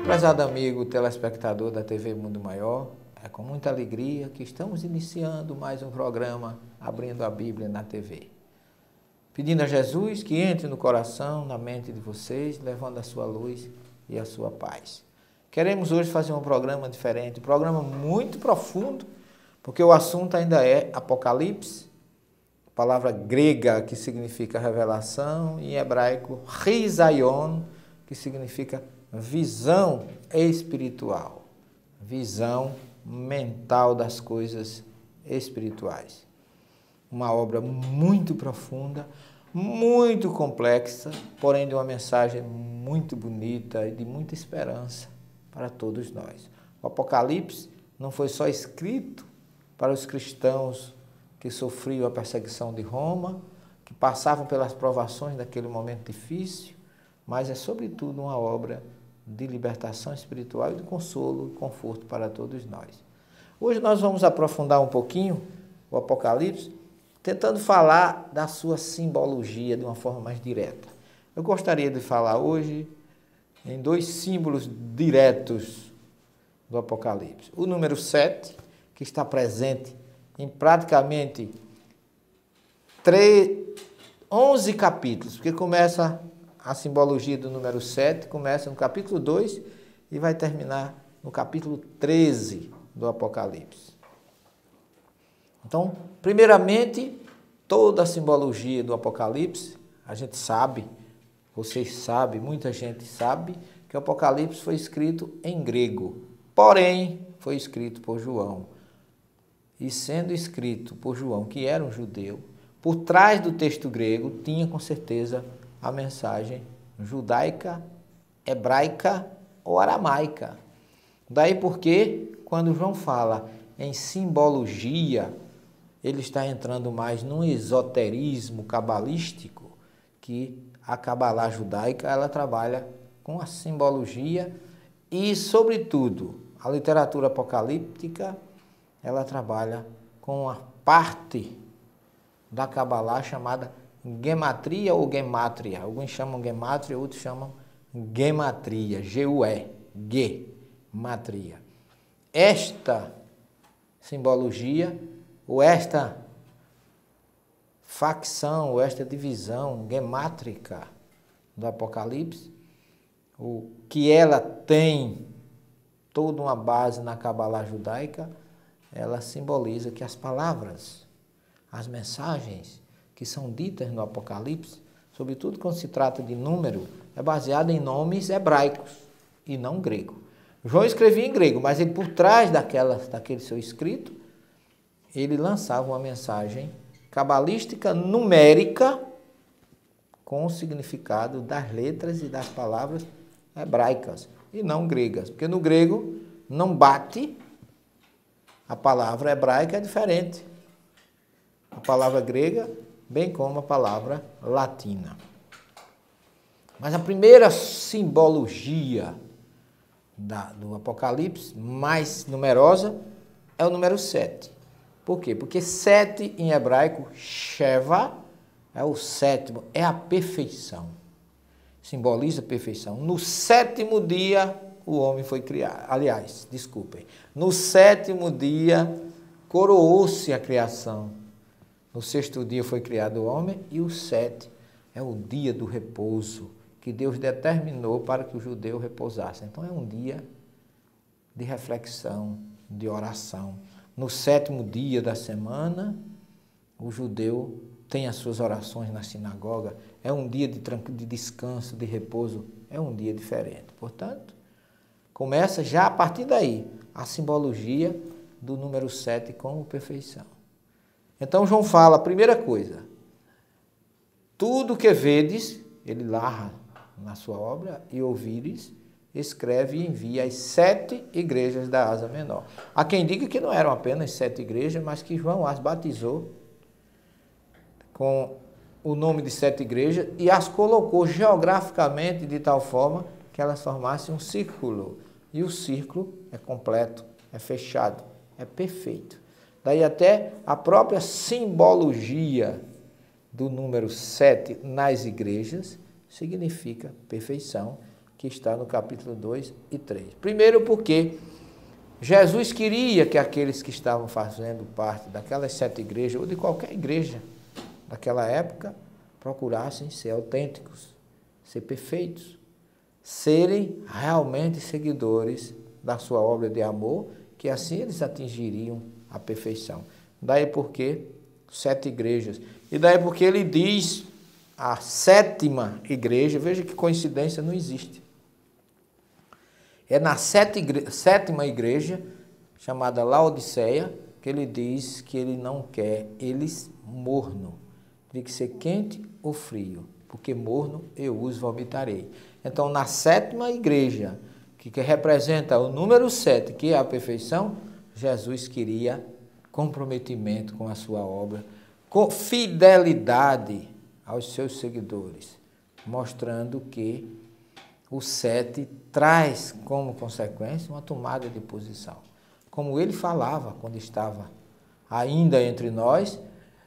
Prezado amigo telespectador da TV Mundo Maior, é com muita alegria que estamos iniciando mais um programa Abrindo a Bíblia na TV. Pedindo a Jesus que entre no coração, na mente de vocês, levando a sua luz e a sua paz. Queremos hoje fazer um programa diferente, um programa muito profundo, porque o assunto ainda é Apocalipse, palavra grega que significa revelação, e em hebraico, Rizaion, que significa visão espiritual, visão mental das coisas espirituais. Uma obra muito profunda, muito complexa, porém de uma mensagem muito bonita e de muita esperança para todos nós. O Apocalipse não foi só escrito para os cristãos que sofriam a perseguição de Roma, que passavam pelas provações daquele momento difícil, mas é sobretudo uma obra de libertação espiritual e de consolo e conforto para todos nós. Hoje nós vamos aprofundar um pouquinho o Apocalipse, tentando falar da sua simbologia de uma forma mais direta. Eu gostaria de falar hoje em dois símbolos diretos do Apocalipse. O número 7, que está presente em praticamente 11 capítulos, porque começa a simbologia do número 7, começa no capítulo 2 e vai terminar no capítulo 13 do Apocalipse. Então, primeiramente, toda a simbologia do Apocalipse, a gente sabe, vocês sabem, muita gente sabe, que o Apocalipse foi escrito em grego, porém, foi escrito por João. E sendo escrito por João, que era um judeu, por trás do texto grego tinha com certeza a mensagem judaica, hebraica ou aramaica. Daí porque, quando João fala em simbologia, ele está entrando mais num esoterismo cabalístico, que a cabalá judaica ela trabalha com a simbologia e, sobretudo, a literatura apocalíptica ela trabalha com a parte da cabalá chamada gematria ou gemátria. Alguns chamam gemátria, outros chamam gematria, G-U-E, gematria. Esta simbologia, ou esta facção, ou esta divisão gemátrica do Apocalipse, o que ela tem toda uma base na cabalá judaica, ela simboliza que as palavras, as mensagens que são ditas no Apocalipse, sobretudo quando se trata de número, é baseada em nomes hebraicos e não grego. João escrevia em grego, mas ele, por trás daquele seu escrito, ele lançava uma mensagem cabalística numérica com o significado das letras e das palavras hebraicas e não gregas, porque no grego não bate, a palavra hebraica é diferente. A palavra grega, bem como a palavra latina. Mas a primeira simbologia do Apocalipse, mais numerosa, é o número 7. Por quê? Porque 7 em hebraico, Sheva, é o sétimo, é a perfeição. Simboliza a perfeição. No 7º dia, o homem foi criado. Aliás, desculpem. No 7º dia, coroou-se a criação. No 6º dia foi criado o homem e o 7 é o dia do repouso que Deus determinou para que o judeu repousasse. Então é um dia de reflexão, de oração. No 7º dia da semana, o judeu tem as suas orações na sinagoga. É um dia de descanso, de repouso. É um dia diferente. Portanto, começa já a partir daí a simbologia do número 7 como perfeição. Então João fala, a primeira coisa, tudo que vedes, ele narra na sua obra, e ouvires, escreve e envia às 7 igrejas da Ásia Menor. Há quem diga que não eram apenas 7 igrejas, mas que João as batizou com o nome de 7 igrejas e as colocou geograficamente de tal forma que elas formassem um círculo. E o círculo é completo, é fechado, é perfeito. Daí até a própria simbologia do número 7 nas igrejas significa perfeição, que está no capítulo 2 e 3. Primeiro porque Jesus queria que aqueles que estavam fazendo parte daquelas 7 igrejas, ou de qualquer igreja daquela época, procurassem ser autênticos, ser perfeitos, serem realmente seguidores da sua obra de amor, que assim eles atingiriam a perfeição. Daí porque 7 igrejas. E daí porque ele diz a 7ª igreja, veja que coincidência, não existe. É na 7ª igreja, chamada Laodiceia, que ele diz que ele não quer eles morno. Tem que ser quente ou frio, porque morno eu os vomitarei. Então, na 7ª igreja, que representa o número 7, que é a perfeição, Jesus queria comprometimento com a sua obra, com fidelidade aos seus seguidores, mostrando que o 7 traz como consequência uma tomada de posição. Como ele falava quando estava ainda entre nós,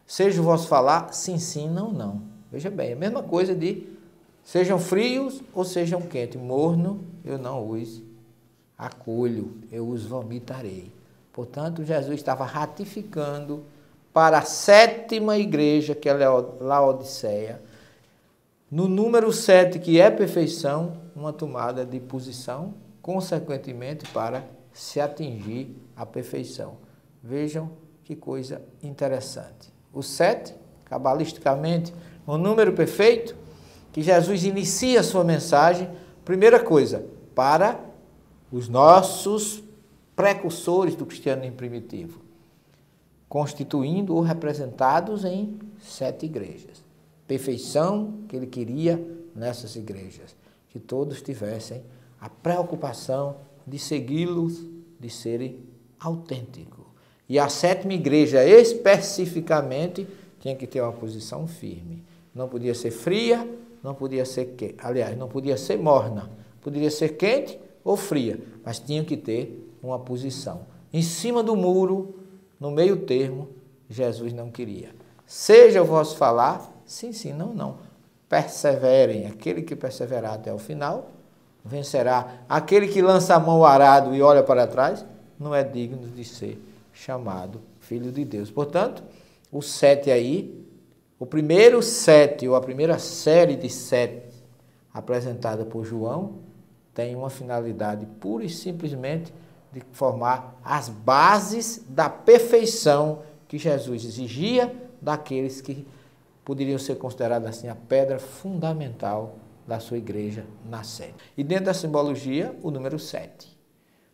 seja o vosso falar sim, sim, não, não. Veja bem, a mesma coisa de sejam frios ou sejam quentes, morno eu não os acolho, eu os vomitarei. Portanto, Jesus estava ratificando para a 7ª igreja, que é Laodiceia, no número 7, que é perfeição, uma tomada de posição, consequentemente, para se atingir a perfeição. Vejam que coisa interessante. O 7, cabalisticamente, o número perfeito, que Jesus inicia a sua mensagem, primeira coisa, para os nossos precursores do cristianismo primitivo, constituindo ou representados em 7 igrejas. Perfeição que ele queria nessas igrejas, que todos tivessem a preocupação de segui-los, de serem autênticos. E a 7ª igreja, especificamente, tinha que ter uma posição firme. Não podia ser fria, não podia ser quente. Aliás, não podia ser morna. Poderia ser quente ou fria, mas tinha que ter uma posição. Em cima do muro, no meio termo, Jesus não queria. Seja o vosso falar, sim, sim, não, não. Perseverem. Aquele que perseverar até o final, vencerá. Aquele que lança a mão ao arado e olha para trás, não é digno de ser chamado filho de Deus. Portanto, o 7 aí, o primeiro 7, ou a primeira série de 7 apresentada por João, tem uma finalidade pura e simplesmente de formar as bases da perfeição que Jesus exigia daqueles que poderiam ser considerados assim a pedra fundamental da sua igreja nascente. E dentro da simbologia, o número 7.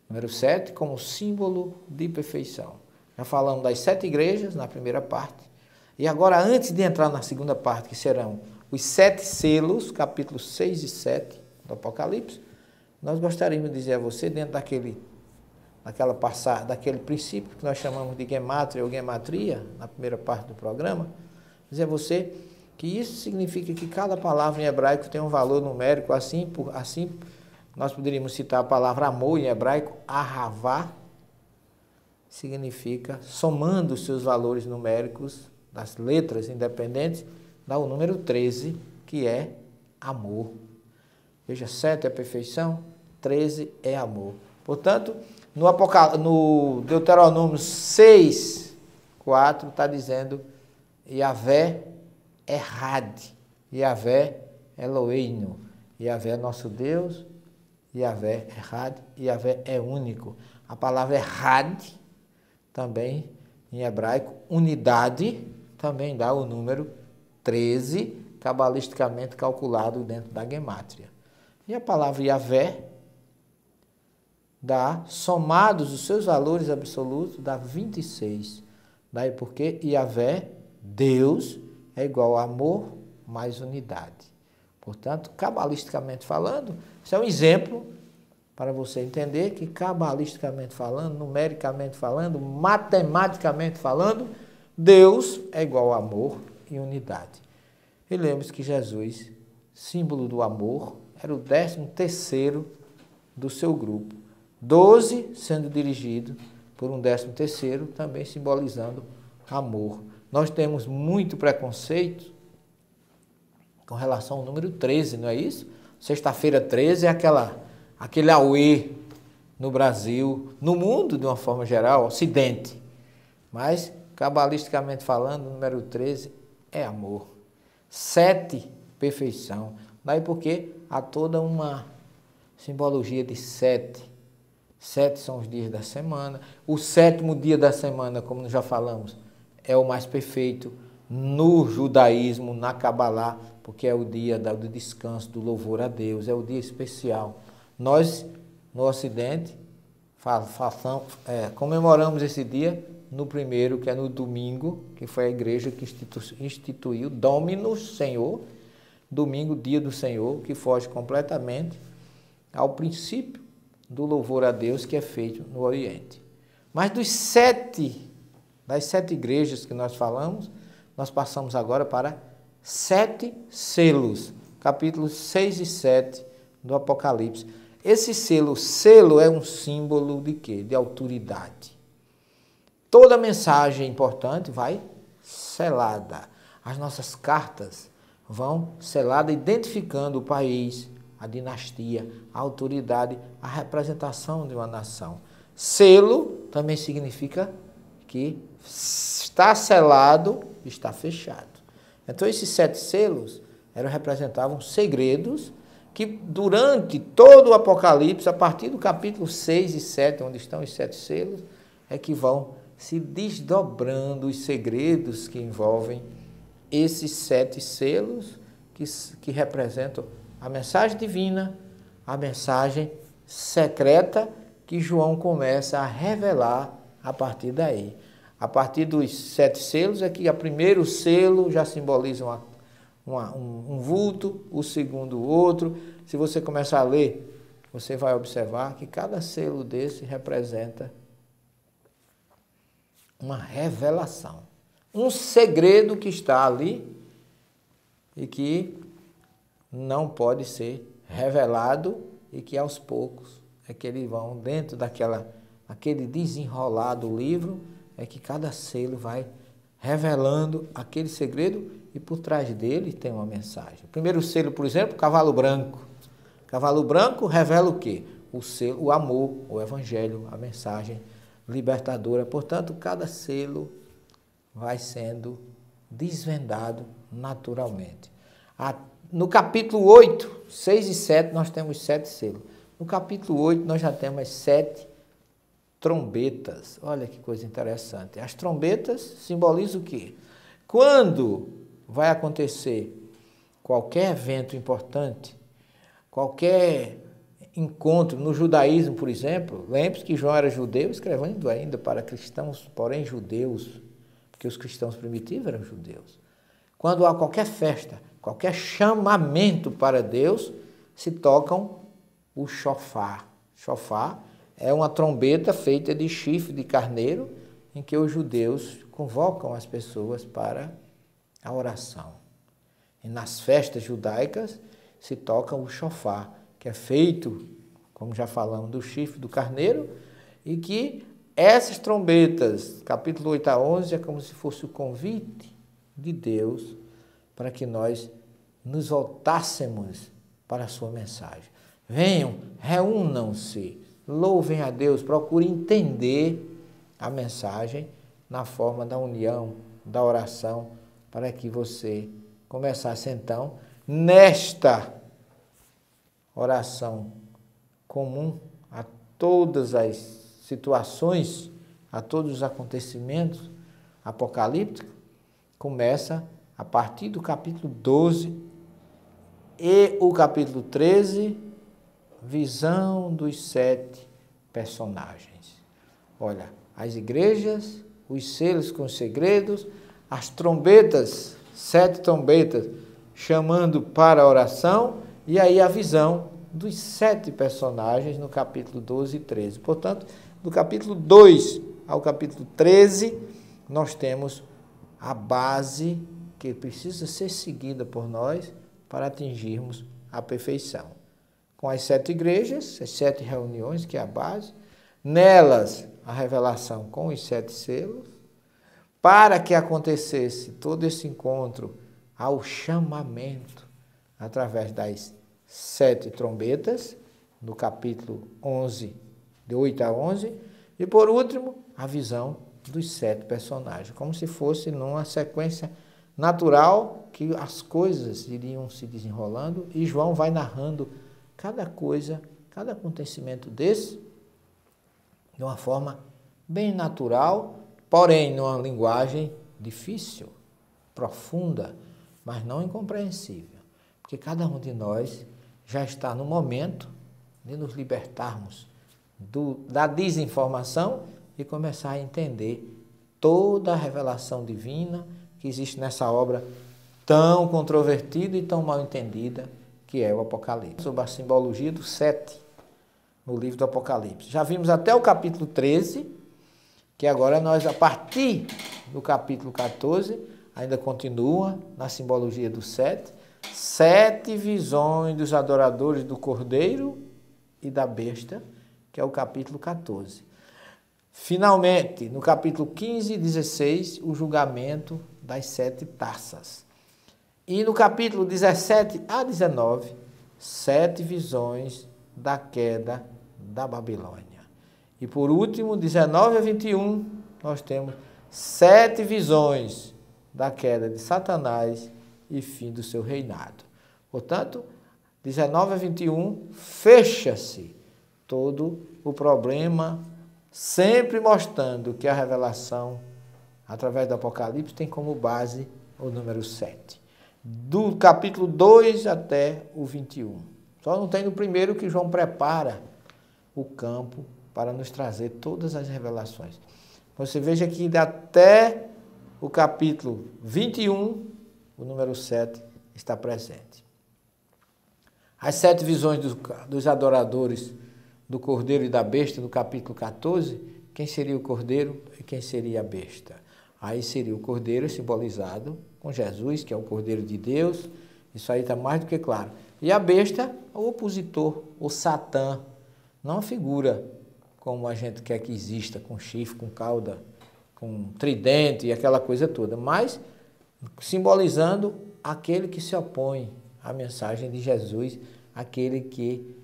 O número 7 como símbolo de perfeição. Já falamos das 7 igrejas na primeira parte. E agora, antes de entrar na segunda parte, que serão os 7 selos, capítulos 6 e 7 do Apocalipse, nós gostaríamos de dizer a você, dentro daquele princípio que nós chamamos de gemátria ou gematria, na primeira parte do programa, dizer a você que isso significa que cada palavra em hebraico tem um valor numérico, assim nós poderíamos citar a palavra amor em hebraico, ahavá, significa, somando os seus valores numéricos das letras independentes, dá o número 13, que é amor. Veja, 7 é perfeição, 13 é amor. Portanto, no Deuteronômio 6, 4, está dizendo Yahvé Errad, Yahvé Eloheinu, Yahvé é nosso Deus, Yahvé Errad, Yahvé é único. A palavra Errad, também em hebraico, unidade, também dá o número 13, cabalisticamente calculado dentro da gemátria. E a palavra Yahvé dá, somados os seus valores absolutos, dá 26. Daí porque Yahvé, Deus, é igual a amor mais unidade. Portanto, cabalisticamente falando, isso é um exemplo para você entender que cabalisticamente falando, numericamente falando, matematicamente falando, Deus é igual a amor e unidade. E lembre-se que Jesus, símbolo do amor, era o 13º do seu grupo. 12 sendo dirigido por um 13º, também simbolizando amor. Nós temos muito preconceito com relação ao número 13, não é isso? Sexta-feira 13 é aquele auê no Brasil, no mundo de uma forma geral, ocidente. Mas, cabalisticamente falando, o número 13 é amor. 7, perfeição. Daí porque há toda uma simbologia de 7. 7 são os dias da semana. O 7º dia da semana, como nós já falamos, é o mais perfeito no judaísmo, na Cabalá, porque é o dia do descanso, do louvor a Deus, é o dia especial. Nós, no Ocidente, comemoramos esse dia no primeiro, que é no domingo, que foi a igreja que instituiu Dominus, Senhor, domingo, dia do Senhor, que foge completamente ao princípio do louvor a Deus que é feito no Oriente. Mas das 7 igrejas que nós falamos, nós passamos agora para 7 selos, capítulos 6 e 7 do Apocalipse. Esse selo é um símbolo de quê? De autoridade. Toda mensagem importante vai selada. As nossas cartas vão selada, identificando o país, a dinastia, a autoridade, a representação de uma nação. Selo também significa que está selado, está fechado. Então, esses 7 selos representavam segredos que durante todo o Apocalipse, a partir do capítulo 6 e 7, onde estão os 7 selos, é que vão se desdobrando os segredos que envolvem esses 7 selos que representam a mensagem divina, a mensagem secreta que João começa a revelar a partir daí. A partir dos 7 selos é que o primeiro selo já simboliza um vulto, o segundo outro. Se você começar a ler, você vai observar que cada selo desse representa uma revelação, um segredo que está ali e que não pode ser revelado e que aos poucos é que eles vão dentro aquele desenrolar do livro, é que cada selo vai revelando aquele segredo e por trás dele tem uma mensagem. O primeiro selo, por exemplo, cavalo branco. Cavalo branco revela o quê? O amor, o evangelho, a mensagem libertadora. Portanto, cada selo vai sendo desvendado naturalmente. No capítulo 8, 6 e 7, nós temos 7 selos. No capítulo 8, nós já temos as 7 trombetas. Olha que coisa interessante. As trombetas simbolizam o quê? Quando vai acontecer qualquer evento importante, qualquer encontro no judaísmo, por exemplo, lembre-se que João era judeu, escrevendo ainda para cristãos, porém judeus, porque os cristãos primitivos eram judeus. Quando há qualquer festa, qualquer chamamento para Deus, se tocam o shofar. Shofar é uma trombeta feita de chifre de carneiro, em que os judeus convocam as pessoas para a oração. E nas festas judaicas se toca o shofar, que é feito, como já falamos, do chifre do carneiro, e que essas trombetas, capítulo 8 a 11, é como se fosse o convite de Deus para que nós nos voltássemos para a sua mensagem. Venham, reúnam-se, louvem a Deus, procurem entender a mensagem na forma da união, da oração, para que você começasse então, nesta oração comum a todas as situações, a todos os acontecimentos apocalípticos, começa a partir do capítulo 12 e o capítulo 13, visão dos 7 personagens. Olha, as igrejas, os selos com os segredos, as trombetas, 7 trombetas chamando para a oração, e aí a visão dos 7 personagens no capítulo 12 e 13. Portanto, do capítulo 2 ao capítulo 13, nós temos a base que precisa ser seguida por nós para atingirmos a perfeição. Com as 7 igrejas, as 7 reuniões, que é a base, nelas a revelação com os 7 selos, para que acontecesse todo esse encontro ao chamamento através das 7 trombetas, no capítulo 11, de 8 a 11, e por último, a visão dos 7 personagens, como se fosse numa sequência natural que as coisas iriam se desenrolando e João vai narrando cada coisa, cada acontecimento desse, de uma forma bem natural, porém numa linguagem difícil, profunda, mas não incompreensível, porque cada um de nós já está no momento de nos libertarmos da desinformação e começar a entender toda a revelação divina que existe nessa obra tão controvertida e tão mal entendida que é o Apocalipse, sobre a simbologia do 7 no livro do Apocalipse. Já vimos até o capítulo 13, que agora nós, a partir do capítulo 14, ainda continua na simbologia do 7, 7 visões dos adoradores do Cordeiro e da Besta, que é o capítulo 14. Finalmente, no capítulo 15 e 16, o julgamento das 7 taças. E no capítulo 17 a 19, 7 visões da queda da Babilônia. E por último, 19 a 21, nós temos 7 visões da queda de Satanás e fim do seu reinado. Portanto, 19 a 21, fecha-se todo o problema, sempre mostrando que a revelação, através do Apocalipse, tem como base o número 7. Do capítulo 2 até o 21. Só não tem no primeiro que João prepara o campo para nos trazer todas as revelações. Você veja que até o capítulo 21, o número 7 está presente. As 7 visões dos adoradores do Cordeiro e da Besta, no capítulo 14, quem seria o Cordeiro e quem seria a Besta? Aí seria o Cordeiro simbolizado com Jesus, que é o Cordeiro de Deus, isso aí está mais do que claro. E a Besta, o opositor, o Satã, não a figura como a gente quer que exista, com chifre, com cauda, com tridente e aquela coisa toda, mas simbolizando aquele que se opõe à mensagem de Jesus, aquele que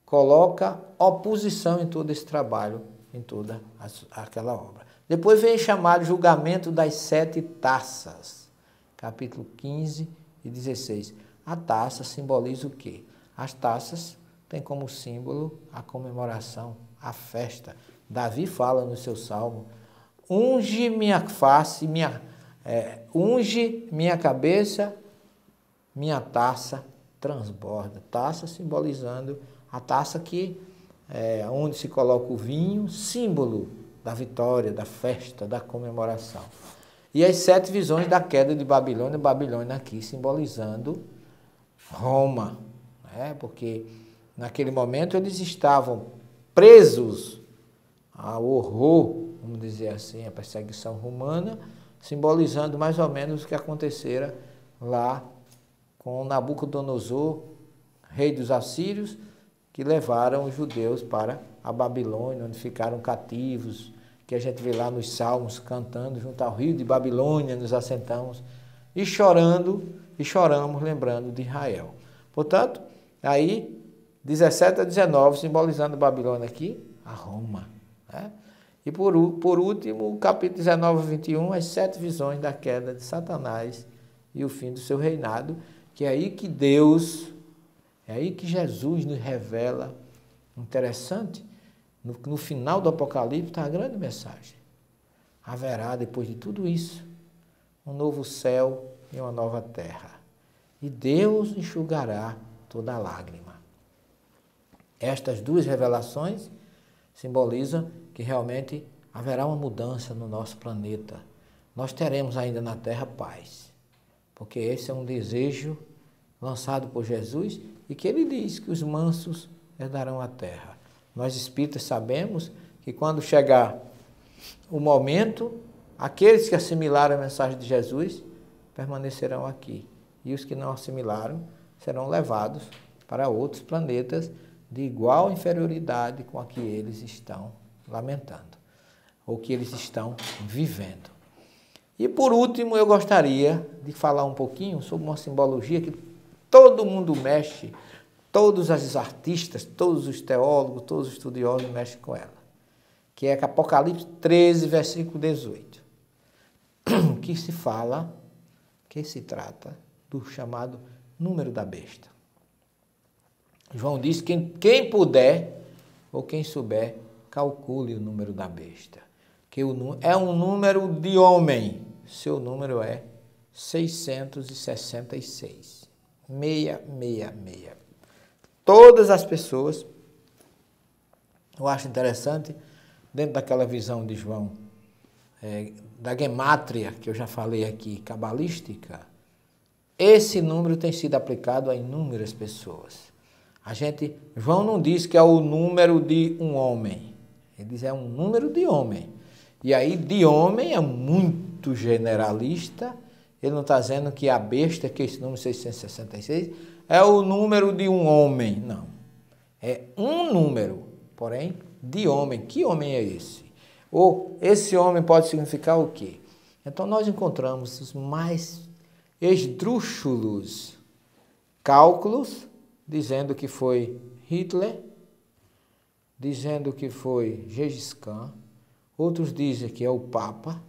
coloca oposição em todo esse trabalho, em toda aquela obra. Depois vem chamado julgamento das 7 taças, capítulo 15 e 16. A taça simboliza o quê? As taças têm como símbolo a comemoração, a festa. Davi fala no seu salmo, unge minha face, unge minha cabeça, minha taça transborda. Taça simbolizando a taça que onde se coloca o vinho, símbolo da vitória, da festa, da comemoração. E as 7 visões da queda de Babilônia, Babilônia aqui simbolizando Roma, né? Porque naquele momento eles estavam presos ao horror, vamos dizer assim, a perseguição romana, simbolizando mais ou menos o que acontecera lá com Nabucodonosor, rei dos assírios, que levaram os judeus para a Babilônia, onde ficaram cativos, que a gente vê lá nos salmos cantando, junto ao rio de Babilônia, nos assentamos, e chorando, e choramos lembrando de Israel. Portanto, aí, 17 a 19, simbolizando Babilônia aqui, a Roma. Né? E por último, o capítulo 19 a 21, as 7 visões da queda de Satanás e o fim do seu reinado, que é aí que Deus, é aí que Jesus nos revela, interessante, no final do Apocalipse está a grande mensagem. Haverá, depois de tudo isso, um novo céu e uma nova terra. E Deus enxugará toda a lágrima. Estas 2 revelações simbolizam que realmente haverá uma mudança no nosso planeta. Nós teremos ainda na terra paz, porque esse é um desejo lançado por Jesus e que ele diz que os mansos herdarão a terra. Nós espíritas sabemos que quando chegar o momento, aqueles que assimilaram a mensagem de Jesus permanecerão aqui. E os que não assimilaram serão levados para outros planetas de igual inferioridade com a que eles estão lamentando. ou que eles estão vivendo. E por último, eu gostaria de falar um pouquinho sobre uma simbologia que todo mundo mexe, todos os artistas, todos os teólogos, todos os estudiosos mexem com ela, que é Apocalipse 13, versículo 18, que se trata do chamado número da besta. João diz que quem puder ou quem souber, calcule o número da besta, que é um número de homem, seu número é 666, 666. Todas as pessoas, eu acho interessante, dentro daquela visão de João, da gemátria, que eu já falei aqui, cabalística, esse número tem sido aplicado a inúmeras pessoas. João não diz que é o número de um homem, ele diz que é um número de homem. E aí, de homem é muito generalista, ele não está dizendo que a besta, que esse número 666, é o número de um homem, não. É um número, porém, de homem. Que homem é esse? Ou esse homem pode significar o quê? Então, nós encontramos os mais esdrúxulos cálculos, dizendo que foi Hitler, dizendo que foi Gengis Khan, outros dizem que é o Papa.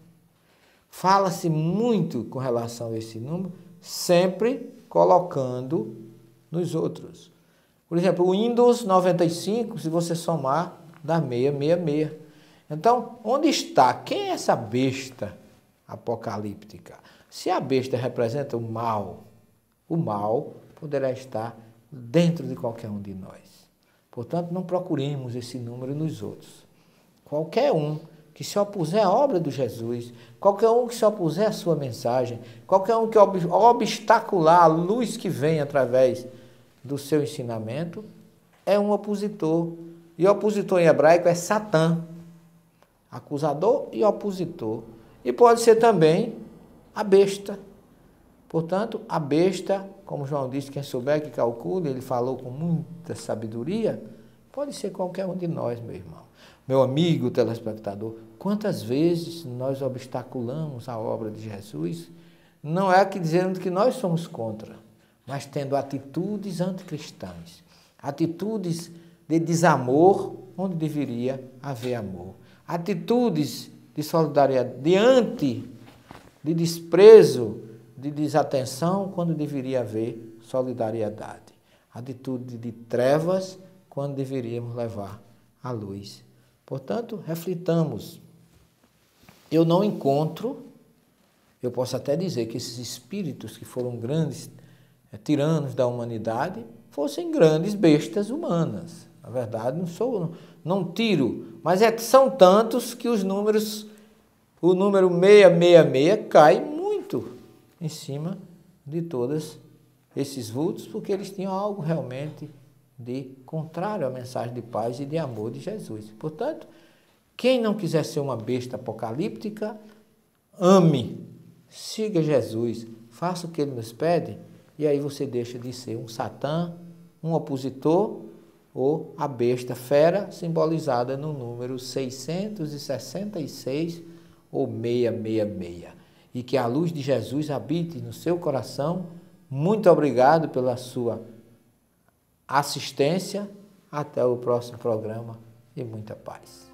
Fala-se muito com relação a esse número, sempre colocando nos outros. Por exemplo, o Windows 95, se você somar, dá 666. Então, onde está? Quem é essa besta apocalíptica? Se a besta representa o mal poderá estar dentro de qualquer um de nós. Portanto, não procuremos esse número nos outros. Qualquer um que se opuser à obra de Jesus, qualquer um que se opuser à sua mensagem, qualquer um que obstacular a luz que vem através do seu ensinamento, é um opositor. E opositor em hebraico é Satã. Acusador e opositor. E pode ser também a besta. Portanto, a besta, como João disse, quem souber que calcule, ele falou com muita sabedoria, pode ser qualquer um de nós, meu irmão. Meu amigo telespectador, quantas vezes nós obstaculamos a obra de Jesus, não é que dizendo que nós somos contra, mas tendo atitudes anticristãs, atitudes de desamor onde deveria haver amor, atitudes de solidariedade, de desprezo, de desatenção quando deveria haver solidariedade, atitude de trevas quando deveríamos levar a luz. Portanto, reflitamos. Eu não encontro, eu posso até dizer que esses espíritos que foram grandes tiranos da humanidade fossem grandes bestas humanas. Na verdade, não tiro, mas são tantos que o número 666 cai muito em cima de todos esses vultos, porque eles tinham algo realmente de contrário à mensagem de paz e de amor de Jesus. Portanto, quem não quiser ser uma besta apocalíptica, ame, siga Jesus, faça o que ele nos pede, e aí você deixa de ser um Satã, um opositor, ou a besta fera, simbolizada no número 666 ou 666. E que a luz de Jesus habite no seu coração. Muito obrigado pela sua assistência. Até o próximo programa e muita paz.